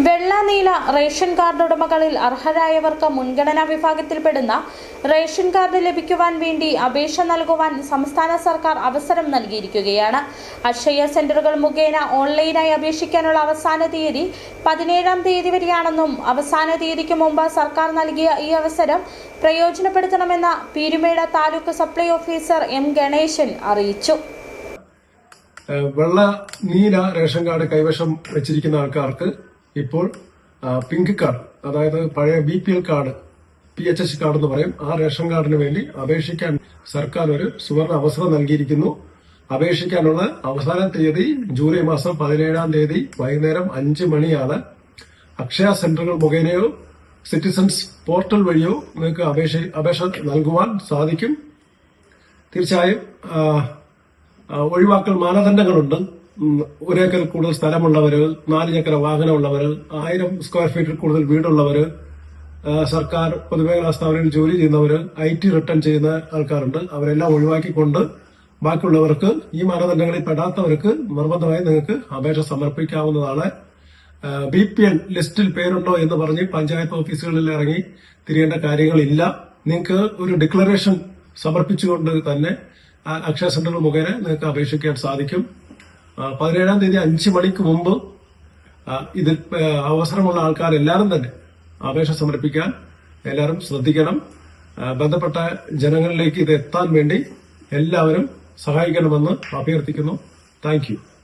വെള്ള നീല ration card ഉടമകളിൽ അർഹരായവർക്ക് മുൻഗണനാ വിഭാഗത്തിൽപ്പെടുന്ന റേഷൻ കാർഡ് ലഭിക്കുവാൻ വേണ്ടി അപേക്ഷ നൽകുവാൻ സംസ്ഥാന സർക്കാർ അവസരം നൽകിയിരിക്കുകയാണ്. അക്ഷയ സെന്ററുകൾ മുഖേന ഓൺലൈനായി അപേക്ഷിക്കാനുള്ള അവസാന തീയതി 17-ാം തീയതി വരെയാണെന്നും അവസാന തീയതിക്ക് മുമ്പ് സർക്കാർ നൽകിയ ഈ അവസരം പ്രയോജനപ്പെടുത്തണമെന്ന് Peermade taluk supply officer M Ganesan അറിയിച്ചു. വെള്ള നീല റേഷൻ കാർഡ് കൈവശം വെച്ചിരിക്കുന്ന ആൾക്കാർക്ക് ഇപ്പോൾ പിങ്ക് കാർഡ്, അതായത് പഴയ BPL കാർഡ്, PHS കാർഡ് എന്ന് പറയും, ആ റേഷൻ കാർഡിന് വേണ്ടി അപേക്ഷിക്കാൻ സർക്കാർ ഒരു സുവർണ അവസരം നൽകിയിരിക്കുന്നു. അപേക്ഷിക്കാനുള്ള അവസാന തീയതി ജൂലൈ മാസം 17-ാം തീയതി വൈകുന്നേരം 5 മണിയാണ്. അക്ഷയ സെന്ററുകൾ മുഖേനയോ സിറ്റിസൺസ് പോർട്ടൽ വഴിയോ നിങ്ങൾക്ക് അപേക്ഷ നൽകുവാൻ സാധിക്കും. തീർച്ചയായും ഒഴിവാക്കൽ മാനദണ്ഡങ്ങളുണ്ട്. 1 ഏക്കർ കൂടുതൽ സ്ഥലമുള്ളവര്, 4 ചക്ര വാഹനമുള്ളവര്, 1000 സ്ക്വയർ ഫീറ്റിൽ കൂടുതൽ വീടുള്ളവര്, സർക്കാർ പൊതുമേഖലാ സ്ഥാപനങ്ങളിൽ ജോലി ചെയ്യുന്നവര്, IT റിട്ടേൺ ചെയ്യുന്ന ആൾക്കാരുണ്ട്. അവരെല്ലാം ഒഴിവാക്കിക്കൊണ്ട് ബാക്കിയുള്ളവർക്ക്, ഈ മാനദണ്ഡങ്ങളിൽ പെടാത്തവർക്ക് നിർബന്ധമായി നിങ്ങൾക്ക് അപേക്ഷ സമർപ്പിക്കാവുന്നതാണ്. BPL ലിസ്റ്റിൽ പേരുണ്ടോ എന്ന് പറഞ്ഞ് പഞ്ചായത്ത് ഓഫീസുകളിൽ ഇറങ്ങി തിരിയേണ്ട കാര്യങ്ങളില്ല. നിങ്ങൾക്ക് ഒരു ഡിക്ലറേഷൻ സമർപ്പിച്ചുകൊണ്ട് തന്നെ അക്ഷയ സെന്റർ മുഖേന നിങ്ങൾക്ക് അപേക്ഷിക്കാൻ സാധിക്കും. 17-ാം തീയതി 5 മണിക്ക് മുമ്പ് ഇതിൽ അവസരമുള്ള ആൾക്കാരെല്ലാവരും തന്നെ അപേക്ഷ സമർപ്പിക്കാൻ എല്ലാവരും ശ്രദ്ധിക്കണം. ബന്ധപ്പെട്ട ജനങ്ങളിലേക്ക് ഇത് എത്താൻ വേണ്ടി എല്ലാവരും സഹായിക്കണമെന്ന് അഭ്യർത്ഥിക്കുന്നു. Thank you.